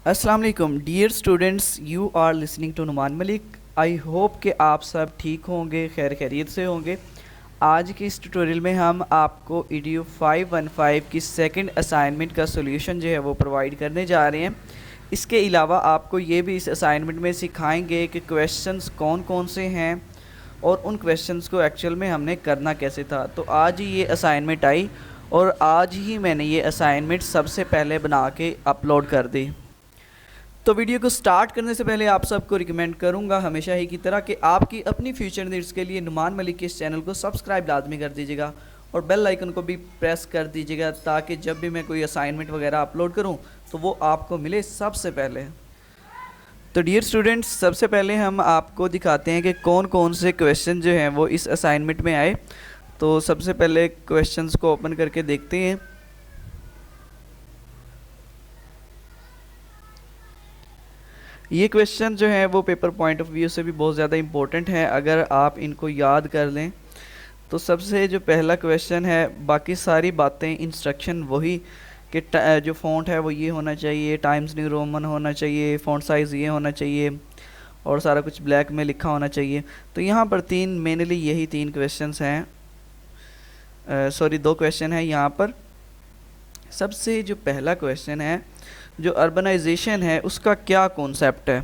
अस्सलाम वालेकुम dear students, you are listening to Numan Malik. I hope कि आप सब ठीक होंगे, खैर खैरियत से होंगे। आज की इस ट्यूटोरियल में हम आपको ईडीयू 515 की सेकंड असाइनमेंट का सोल्यूशन जो है वो प्रोवाइड करने जा रहे हैं। इसके अलावा आपको ये भी इस असाइनमेंट में सिखाएंगे कि क्वेश्चंस कौन कौन से हैं और उन क्वेश्चंस को एक्चुअल में हमने करना कैसे था। तो आज ही ये असाइनमेंट आई और आज ही मैंने ये असाइनमेंट सबसे पहले बना के अपलोड कर दी। तो वीडियो को स्टार्ट करने से पहले आप सबको रिकमेंड करूंगा हमेशा ही की तरह कि आपकी अपनी फ्यूचर नीड्स के लिए नुमान मलिक के इस चैनल को सब्सक्राइब लाजमी कर दीजिएगा और बेल आइकन को भी प्रेस कर दीजिएगा ताकि जब भी मैं कोई असाइनमेंट वगैरह अपलोड करूं तो वो आपको मिले सबसे पहले। तो डियर स्टूडेंट्स, सबसे पहले हम आपको दिखाते हैं कि कौन कौन से क्वेश्चन जो हैं वो इस असाइनमेंट में आए। तो सबसे पहले क्वेश्चंस को ओपन करके देखते हैं। ये क्वेश्चन जो है वो पेपर पॉइंट ऑफ व्यू से भी बहुत ज़्यादा इम्पोर्टेंट है अगर आप इनको याद कर लें। तो सबसे जो पहला क्वेश्चन है, बाकी सारी बातें इंस्ट्रक्शन वही कि जो फ़ॉन्ट है वो ये होना चाहिए, टाइम्स न्यू रोमन होना चाहिए, फ़ॉन्ट साइज़ ये होना चाहिए और सारा कुछ ब्लैक में लिखा होना चाहिए। तो यहाँ पर मेनली यही तीन क्वेश्चंस हैं, दो क्वेश्चन हैं यहाँ पर। सबसे जो पहला क्वेश्चन है, जो अर्बनाइजेशन है उसका क्या कॉन्सेप्ट है।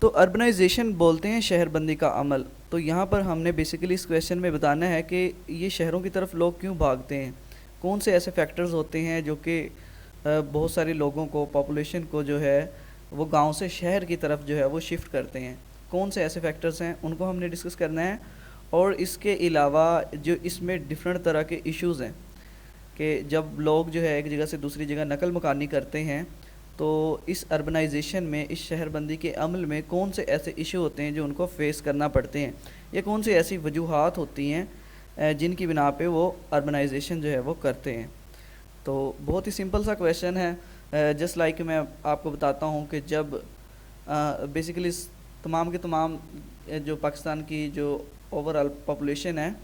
तो अर्बनाइजेशन बोलते हैं शहरबंदी का अमल। तो यहाँ पर हमने बेसिकली इस क्वेश्चन में बताना है कि ये शहरों की तरफ लोग क्यों भागते हैं, कौन से ऐसे फैक्टर्स होते हैं जो कि बहुत सारे लोगों को, पॉपुलेशन को जो है वो गांव से शहर की तरफ जो है वो शिफ्ट करते हैं। कौन से ऐसे फैक्टर्स हैं उनको हमने डिस्कस करना है। और इसके अलावा जो इसमें डिफरेंट तरह के इश्यूज़ हैं कि जब लोग जो है एक जगह से दूसरी जगह नकल मकानी करते हैं तो इस अर्बनाइजेशन में, इस शहरबंदी के अमल में कौन से ऐसे इशू होते हैं जो उनको फेस करना पड़ते हैं, या कौन सी ऐसी वजूहात होती हैं जिनकी बिना पे वो अर्बनाइजेशन जो है वो करते हैं। तो बहुत ही सिंपल सा क्वेश्चन है। जस्ट लाइक मैं आपको बताता हूँ कि जब बेसिकली तमाम के तमाम जो पाकिस्तान की जो ओवरऑल पॉपुलेशन है,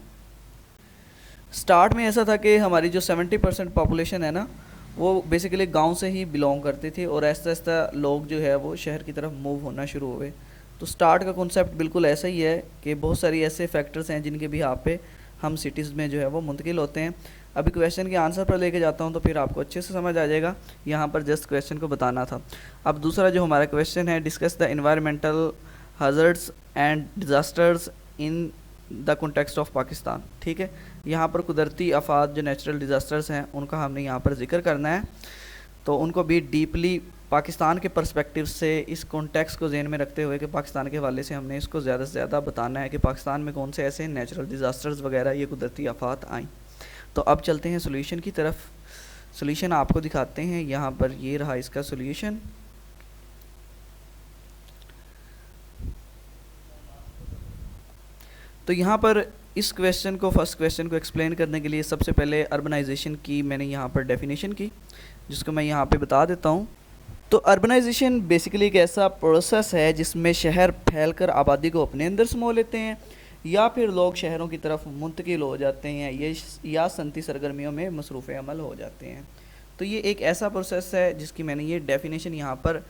स्टार्ट में ऐसा था कि हमारी जो 70% पॉपुलेशन है ना, वो बेसिकली गांव से ही बिलोंग करते थे और ऐसा ऐसा लोग जो है वो शहर की तरफ मूव होना शुरू हुए। तो स्टार्ट का कॉन्सेप्ट बिल्कुल ऐसा ही है कि बहुत सारी ऐसे फैक्टर्स हैं जिनके भी यहाँ पे हम सिटीज़ में जो है वो मुंतकिल होते हैं। अभी क्वेश्चन के आंसर पर लेके जाता हूँ तो फिर आपको अच्छे से समझ आ जाएगा। यहाँ पर जस्ट क्वेश्चन को बताना था। अब दूसरा जो हमारा क्वेश्चन है, discuss the environmental hazards and disasters in the context of Pakistan. ठीक है, यहाँ पर कुदरती आफात जो नेचुरल डिज़ास्टर्स हैं उनका हमने यहाँ पर जिक्र करना है। तो उनको भी डीपली पाकिस्तान के पर्सपेक्टिव से, इस कॉन्टेक्स्ट को ज़हन में रखते हुए कि पाकिस्तान के हवाले से हमने इसको ज़्यादा से ज़्यादा बताना है कि पाकिस्तान में कौन से ऐसे नेचुरल डिज़ास्टर्स वगैरह, ये कुदरती आफात आएँ। तो अब चलते हैं सोल्यूशन की तरफ। सोल्यूशन आपको दिखाते हैं। यहाँ पर ये रहा इसका सोल्यूशन। तो यहाँ पर इस क्वेश्चन को, फर्स्ट क्वेश्चन को एक्सप्लेन करने के लिए सबसे पहले अर्बनाइजेशन की मैंने यहाँ पर डेफिनेशन की, जिसको मैं यहाँ पे बता देता हूँ। तो अर्बनाइजेशन बेसिकली एक ऐसा प्रोसेस है जिसमें शहर फैलकर आबादी को अपने अंदर समो लेते हैं या फिर लोग शहरों की तरफ मुंतकिल हो जाते हैं या सनती सरगर्मियों में मसरूफ़ अमल हो जाते हैं। तो ये एक ऐसा प्रोसेस है जिसकी मैंने ये डेफिनेशन यहाँ पर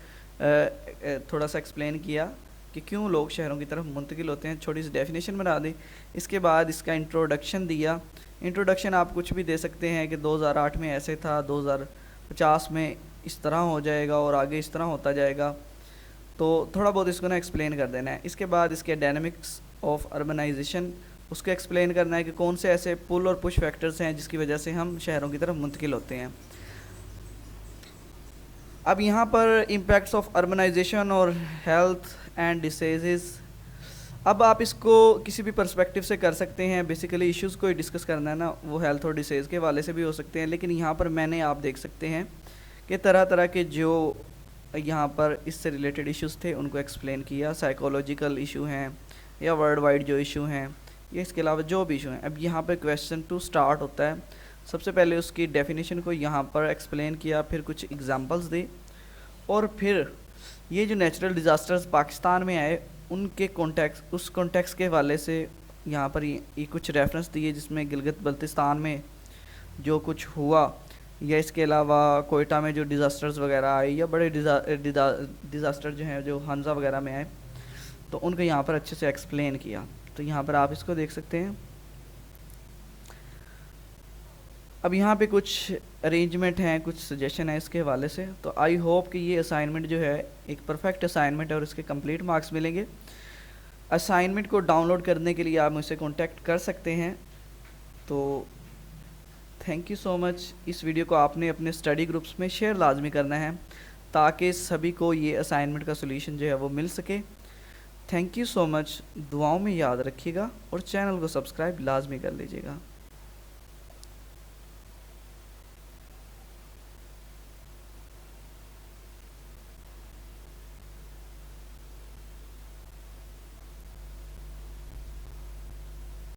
थोड़ा सा एक्सप्लेन किया कि क्यों लोग शहरों की तरफ मुंतकिल होते हैं, छोटी सी डेफिनेशन बना दी। इसके बाद इसका इंट्रोडक्शन दिया। इंट्रोडक्शन आप कुछ भी दे सकते हैं कि 2008 में ऐसे था, 2050 में इस तरह हो जाएगा और आगे इस तरह होता जाएगा। तो थोड़ा बहुत इसको ना एक्सप्लेन कर देना है। इसके बाद इसके डायनामिक्स ऑफ अर्बनाइजेशन, उसको एक्सप्लेन करना है कि कौन से ऐसे पुल और पुश फैक्टर्स हैं जिसकी वजह से हम शहरों की तरफ मुंतकिल होते हैं। अब यहाँ पर इम्पैक्ट्स ऑफ अर्बनाइजेशन और हेल्थ एंड डिसीज़, अब आप इसको किसी भी पर्सपेक्टिव से कर सकते हैं। बेसिकली इश्यूज़ को ही डिस्कस करना है ना, वो हेल्थ और डिसीज़ के हवाले से भी हो सकते हैं, लेकिन यहाँ पर मैंने, आप देख सकते हैं कि तरह तरह के जो यहाँ पर इससे रिलेटेड इश्यूज़ थे उनको एक्सप्लेन किया। साइकोलॉजिकल इशू हैं या वर्ल्ड वाइड जो इशू हैं, ये इसके अलावा जो भी इशू हैं। अब यहाँ पर क्वेश्चन 2 स्टार्ट होता है। सबसे पहले उसकी डेफिनेशन को यहाँ पर एक्सप्लेन किया, फिर कुछ एग्जांपल्स दी और फिर ये जो नेचुरल डिज़ास्टर्स पाकिस्तान में आए उनके कॉन्टेक्स्ट, उस कॉन्टेक्स्ट के हवाले से यहाँ पर ये कुछ रेफरेंस दिए जिसमें गिलगित बल्तिस्तान में जो कुछ हुआ या इसके अलावा कोयटा में जो डिज़ास्टर्स वगैरह आए या बड़े डिज़ास्टर जो हैं जो हमज़ा वगैरह में आए, तो उनको यहाँ पर अच्छे से एक्सप्लेन किया। तो यहाँ पर आप इसको देख सकते हैं। अब यहाँ पे कुछ अरेंजमेंट हैं, कुछ सजेशन है इसके हवाले से। तो आई होप कि ये असाइनमेंट जो है एक परफेक्ट असाइनमेंट है और इसके कंप्लीट मार्क्स मिलेंगे। असाइनमेंट को डाउनलोड करने के लिए आप मुझसे कांटेक्ट कर सकते हैं। तो थैंक यू सो मच। इस वीडियो को आपने अपने स्टडी ग्रुप्स में शेयर लाजमी करना है ताकि सभी को ये असाइनमेंट का सोल्यूशन जो है वो मिल सके। Thank you so much. दुआओं में याद रखिएगा और चैनल को सब्सक्राइब लाजमी कर लीजिएगा।